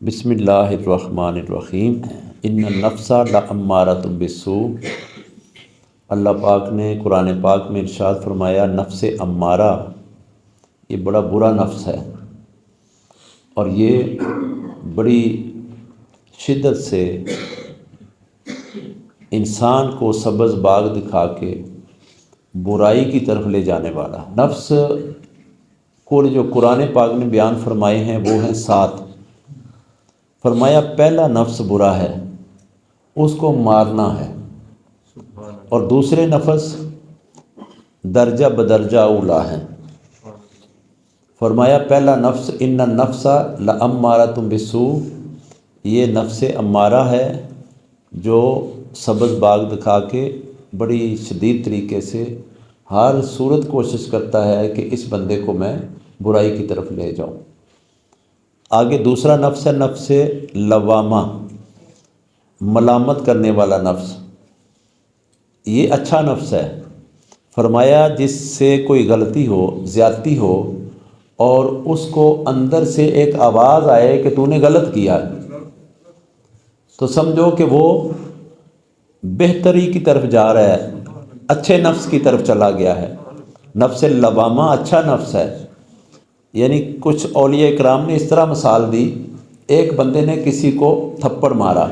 بسم اللہ الرحمن الرحیم۔ ان النفس لامارۃ بالسوء۔ اللہ پاک نے قرآن پاک میں ارشاد فرمایا نفس امارہ یہ بڑا برا نفس ہے، اور یہ بڑی شدت سے انسان کو سبز باغ دکھا کے برائی کی طرف لے جانے والا نفس کو جو قرآن پاک نے بیان فرمائے ہیں وہ ہیں 7۔ فرمایا پہلا نفس برا ہے، اس کو مارنا ہے، اور دوسرے نفس درجہ بدرجہ اولا ہیں۔ فرمایا پہلا نفس ان النفس لامارۃ بالسوء، یہ نفس امارہ ہے جو سبز باغ دکھا کے بڑی شدید طریقے سے ہر صورت کوشش کرتا ہے کہ اس بندے کو میں برائی کی طرف لے جاؤں۔ آگے دوسرا نفس ہے نفس لوامہ، ملامت کرنے والا نفس، یہ اچھا نفس ہے۔ فرمایا جس سے کوئی غلطی ہو، زیادتی ہو، اور اس کو اندر سے ایک آواز آئے کہ تو نے غلط کیا، تو سمجھو کہ وہ بہتری کی طرف جا رہا ہے، اچھے نفس کی طرف چلا گیا ہے۔ نفس لوامہ اچھا نفس ہے۔ یعنی کچھ اولیاء اکرام نے اس طرح مثال دی، ایک بندے نے کسی کو تھپڑ مارا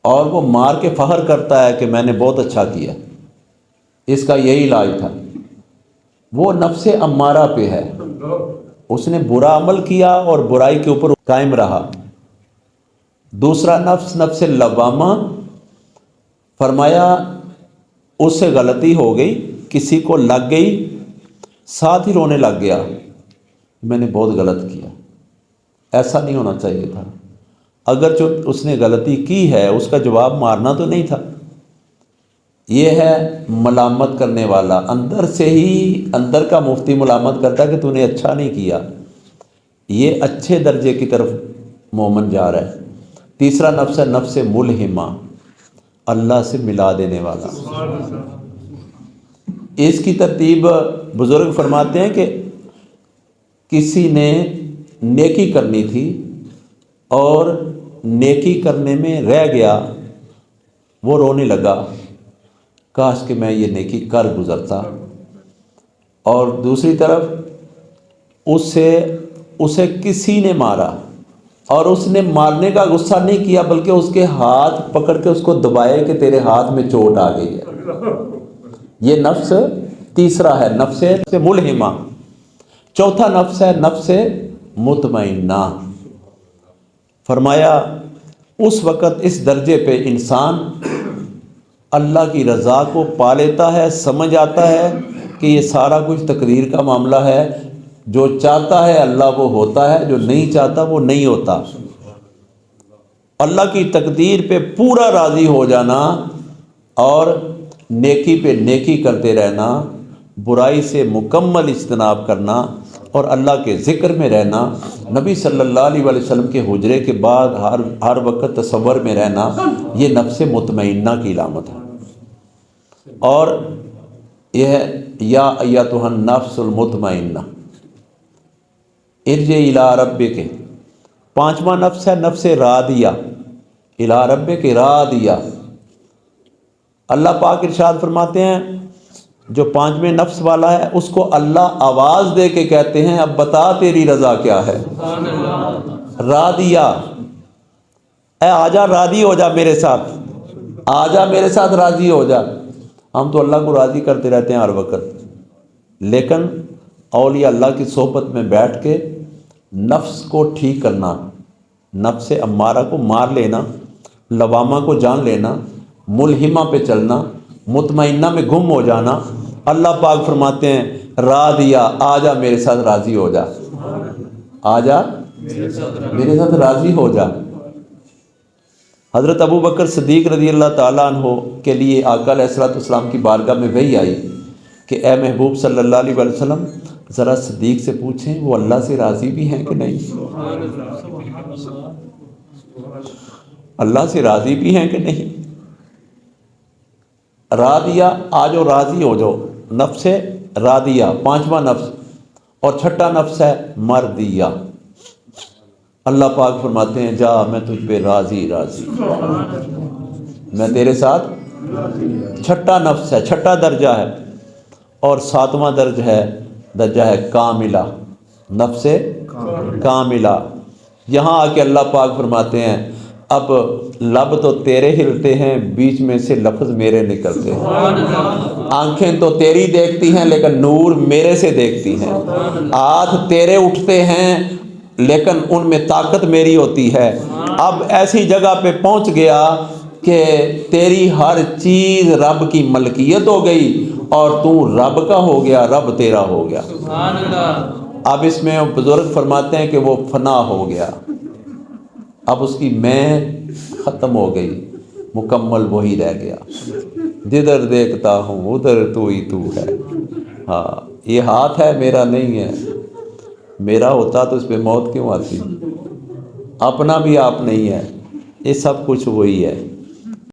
اور وہ مار کے فخر کرتا ہے کہ میں نے بہت اچھا کیا، اس کا یہی علاج تھا۔ وہ نفس امارہ پہ ہے، اس نے برا عمل کیا اور برائی کے اوپر قائم رہا۔ دوسرا نفس نفس لوامہ، فرمایا اس سے غلطی ہو گئی، کسی کو لگ گئی، ساتھ ہی رونے لگ گیا، میں نے بہت غلط کیا، ایسا نہیں ہونا چاہیے تھا۔ اگر جو اس نے غلطی کی ہے اس کا جواب مارنا تو نہیں تھا۔ یہ ہے ملامت کرنے والا، اندر سے ہی اندر کا مفتی ملامت کرتا ہے کہ تو نے اچھا نہیں کیا، یہ اچھے درجے کی طرف مومن جا رہا ہے۔ تیسرا نفس ہے نفس ملہمہ، اللہ سے ملا دینے والا۔ اس کی ترتیب بزرگ فرماتے ہیں کہ کسی نے نیکی کرنی تھی اور نیکی کرنے میں رہ گیا، وہ رونے لگا، کاش کہ میں یہ نیکی کر گزرتا۔ اور دوسری طرف اسے کسی نے مارا، اور اس نے مارنے کا غصہ نہیں کیا بلکہ اس کے ہاتھ پکڑ کے اس کو دبائے کہ تیرے ہاتھ میں چوٹ آ گئی ہے۔ یہ نفس تیسرا ہے نفس ملہمہ۔ چوتھا نفس ہے نفس مطمئنہ۔ فرمایا اس وقت اس درجے پہ انسان اللہ کی رضا کو پا لیتا ہے، سمجھ آتا ہے کہ یہ سارا کچھ تقدیر کا معاملہ ہے، جو چاہتا ہے اللہ وہ ہوتا ہے، جو نہیں چاہتا وہ نہیں ہوتا۔ اللہ کی تقدیر پہ پورا راضی ہو جانا اور نیکی پہ نیکی کرتے رہنا، برائی سے مکمل اجتناب کرنا، اور اللہ کے ذکر میں رہنا، نبی صلی اللہ علیہ وسلم کے حجرے کے بعد ہر وقت تصور میں رہنا، یہ نفس مطمئنہ کی علامت ہے۔ اور یہ ہے یا ایتھا النفس المطمئنہ ارجعی الی ربک۔ پانچواں نفس ہے نفس راضیہ، الی ربک راضیہ۔ اللہ پاک ارشاد فرماتے ہیں جو پانچویں نفس والا ہے اس کو اللہ آواز دے کے کہتے ہیں اب بتا تیری رضا کیا ہے۔ راضیہ، اے آجا راضی ہو جا میرے ساتھ، آجا میرے ساتھ راضی ہو جا۔ ہم تو اللہ کو راضی کرتے رہتے ہیں ہر وقت، لیکن اولیاء اللہ کی صحبت میں بیٹھ کے نفس کو ٹھیک کرنا، نفس امارہ کو مار لینا، لوامہ کو جان لینا، ملہمہ پہ چلنا، مطمئنہ میں گم ہو جانا۔ اللہ پاک فرماتے ہیں راضیہ، آجا میرے ساتھ راضی ہو جا، آجا میرے ساتھ راضی ہو جا۔ حضرت ابو بکر صدیق رضی اللہ تعالیٰ عنہ کے لیے آقا علیہ الصلوۃ والسلام کی بارگاہ میں وحی آئی کہ اے محبوب صلی اللہ علیہ وسلم ذرا صدیق سے پوچھیں وہ اللہ سے راضی بھی ہیں کہ نہیں، اللہ سے راضی بھی ہیں کہ نہیں۔ راضیہ، آجو راضی ہو جاؤ، نفس راضیہ پانچواں نفس۔ اور چھٹا نفس ہے مردیہ، اللہ پاک فرماتے ہیں جا میں تجھ پہ راضی راضی، میں تیرے ساتھ۔ چھٹا نفس ہے، چھٹا درجہ ہے، اور ساتواں درجہ ہے کاملہ، نفس کاملہ۔ یہاں آ کے اللہ پاک فرماتے ہیں اب لب تو تیرے ہلتے ہیں، بیچ میں سے لفظ میرے نکلتے ہیں، آنکھیں تو تیری دیکھتی ہیں لیکن نور میرے سے دیکھتی ہیں، ہاتھ تیرے اٹھتے ہیں لیکن ان میں طاقت میری ہوتی ہے۔ اب ایسی جگہ پہ پہنچ گیا کہ تیری ہر چیز رب کی ملکیت ہو گئی اور تو رب کا ہو گیا، رب تیرا ہو گیا۔ اب اس میں بزرگ فرماتے ہیں کہ وہ فنا ہو گیا، اب اس کی میں ختم ہو گئی، مکمل وہی رہ گیا، جدھر دیکھتا ہوں ادھر تو ہی تو ہے۔ ہاں یہ ہاتھ ہے میرا نہیں ہے، میرا ہوتا تو اس پہ موت کیوں آتی، اپنا بھی آپ نہیں ہے، یہ سب کچھ وہی ہے۔